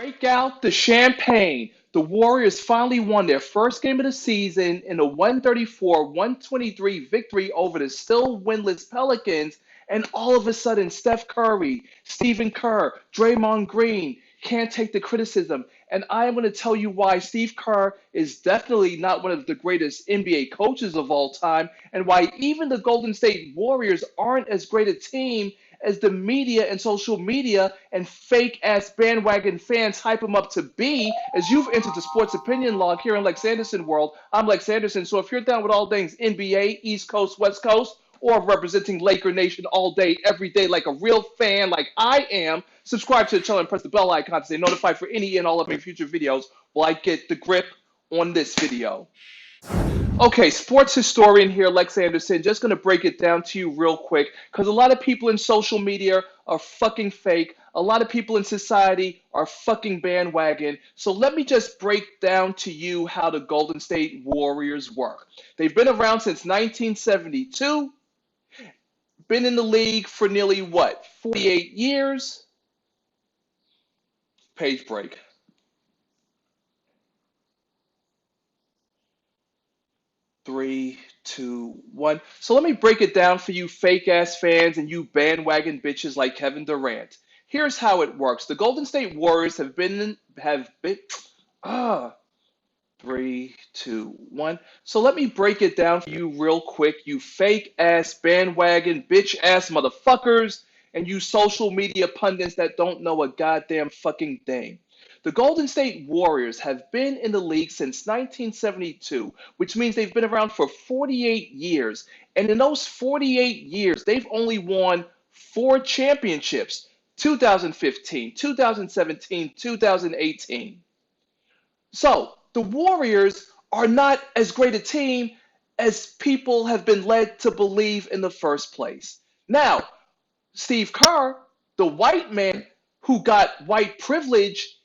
Break out the champagne. The Warriors finally won their first game of the season in a 134-123 victory over the still winless Pelicans. And all of a sudden, Steph Curry, Stephen Kerr, Draymond Green can't take the criticism. And I am going to tell you why Steve Kerr is definitely not one of the greatest NBA coaches of all time, and why even the Golden State Warriors aren't as great a team as the media and social media and fake ass bandwagon fans hype them up to be. As you've entered the sports opinion log here in LexAnderson world, I'm Lex Anderson. So if you're down with all things NBA, East Coast, West Coast, or representing Laker Nation all day, every day, like a real fan like I am, subscribe to the channel and press the bell icon to stay notified for any and all of my future videos while I get the grip on this video. Okay, sports historian here, Lex Anderson. Just going to break it down to you real quick because a lot of people in social media are fucking fake. A lot of people in society are fucking bandwagon. So let me just break down to you how the Golden State Warriors work. They've been around since 1972, been in the league for nearly, 48 years? Page break. 3, 2, 1. So let me break it down for you fake ass fans and you bandwagon bitches like Kevin Durant. Here's how it works. The Golden State Warriors have been 3, 2, 1. So let me break it down for you real quick, you fake ass bandwagon bitch ass motherfuckers and you social media pundits that don't know a goddamn fucking thing. The Golden State Warriors have been in the league since 1972, which means they've been around for 48 years. And in those 48 years, they've only won 4 championships: 2015, 2017, 2018. So the Warriors are not as great a team as people have been led to believe in the first place. Now, Steve Kerr, the white man who got white privilege,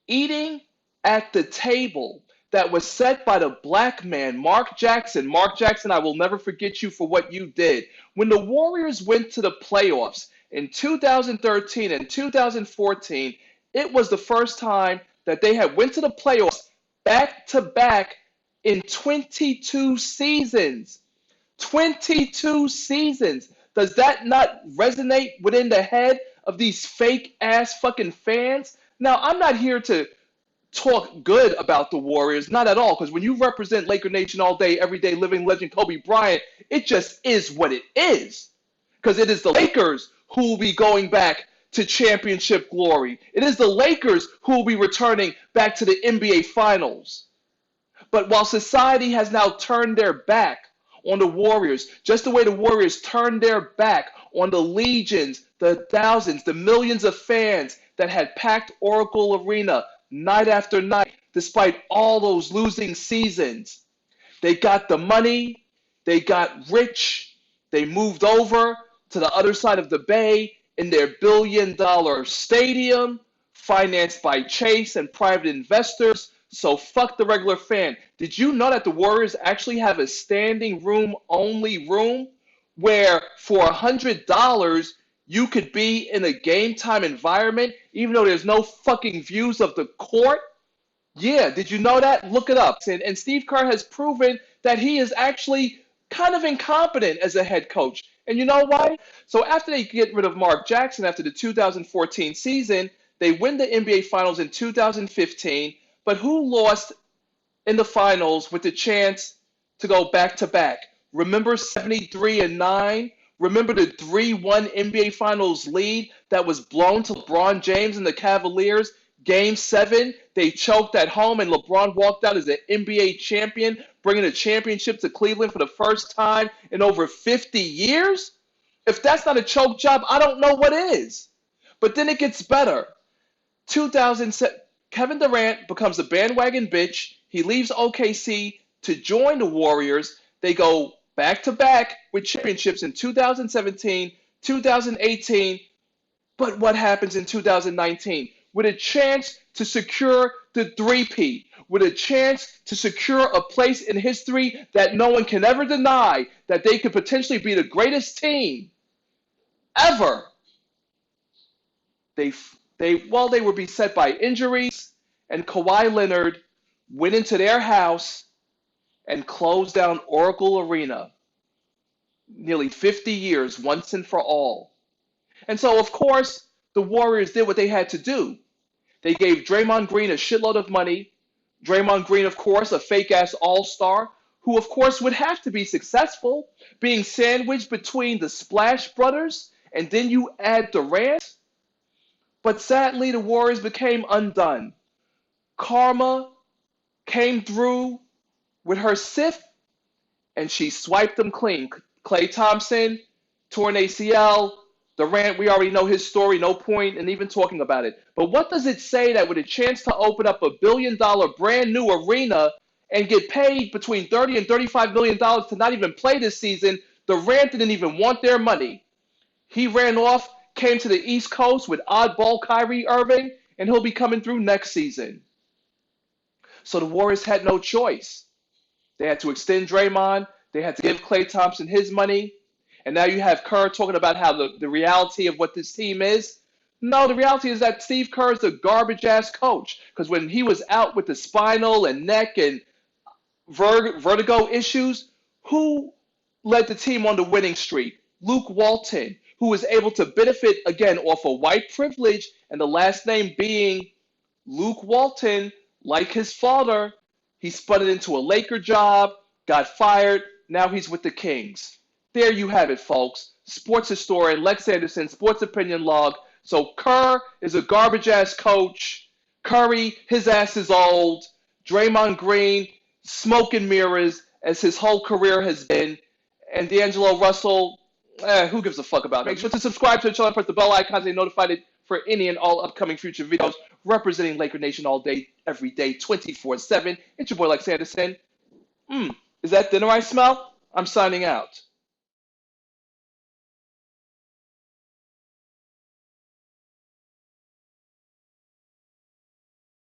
eating at the table that was set by the black man, Mark Jackson. Mark Jackson, I will never forget you for what you did. When the Warriors went to the playoffs in 2013 and 2014, it was the first time that they had went to the playoffs back to back in 22 seasons. 22 seasons. Does that not resonate within the head of these fake ass fucking fans? Now, I'm not here to talk good about the Warriors, not at all, because when you represent Laker Nation all day, every day, living legend Kobe Bryant, it just is what it is. Because it is the Lakers who will be going back to championship glory. It is the Lakers who will be returning back to the NBA Finals. But while society has now turned their back on the Warriors, just the way the Warriors turned their back on the legions, the thousands, the millions of fans that had packed Oracle Arena night after night, despite all those losing seasons. They got the money, they got rich, they moved over to the other side of the bay in their billion-dollar stadium, financed by Chase and private investors. So fuck the regular fan. Did you know that the Warriors actually have a standing room only room where for $100 you could be in a game time environment even though there's no fucking views of the court? Yeah, did you know that? Look it up. And Steve Kerr has proven that he is actually kind of incompetent as a head coach. And you know why? So after they get rid of Mark Jackson after the 2014 season, they win the NBA Finals in 2015. But who lost in the finals with the chance to go back to back? Remember 73-9? Remember the 3-1 NBA Finals lead that was blown to LeBron James and the Cavaliers? Game 7, they choked at home and LeBron walked out as an NBA champion, bringing a championship to Cleveland for the first time in over 50 years? If that's not a choke job, I don't know what is. But then it gets better. 2007. Kevin Durant becomes a bandwagon bitch. He leaves OKC to join the Warriors. They go back-to-back with championships in 2017, 2018. But what happens in 2019? With a chance to secure the three-peat, with a chance to secure a place in history that no one can ever deny, that they could potentially be the greatest team ever, they They were beset by injuries, and Kawhi Leonard went into their house and closed down Oracle Arena nearly 50 years once and for all. And so, of course, the Warriors did what they had to do. They gave Draymond Green a shitload of money. Draymond Green, of course, a fake ass all star, who, of course, would have to be successful, being sandwiched between the Splash Brothers, and then you add Durant. But sadly, the Warriors became undone. Karma came through with her Sith, and she swiped them clean. Klay Thompson, torn ACL. Durant, we already know his story, no point in even talking about it. But what does it say that with a chance to open up $1 billion brand new arena and get paid between $30 and $35 million to not even play this season, Durant didn't even want their money. He ran off, came to the East Coast with oddball Kyrie Irving, and he'll be coming through next season. So the Warriors had no choice. They had to extend Draymond. They had to give Klay Thompson his money. And now you have Kerr talking about how the reality of what this team is. No, the reality is that Steve Kerr is a garbage-ass coach. Because when he was out with the spinal and neck and vertigo issues, who led the team on the winning streak? Luke Walton, who was able to benefit, again, off of white privilege and the last name being Luke Walton, like his father. He spun it into a Laker job, got fired, now he's with the Kings. There you have it, folks. Sports historian Lex Anderson, sports opinion log. So Kerr is a garbage-ass coach. Curry, his ass is old. Draymond Green, smoke and mirrors, as his whole career has been. And D'Angelo Russell, who gives a fuck about him? Make sure to subscribe to the channel and press the bell icon to be notified for any and all upcoming future videos representing Laker Nation all day, every day, 24/7. It's your boy Lex Anderson. Is that dinner I smell? I'm signing out.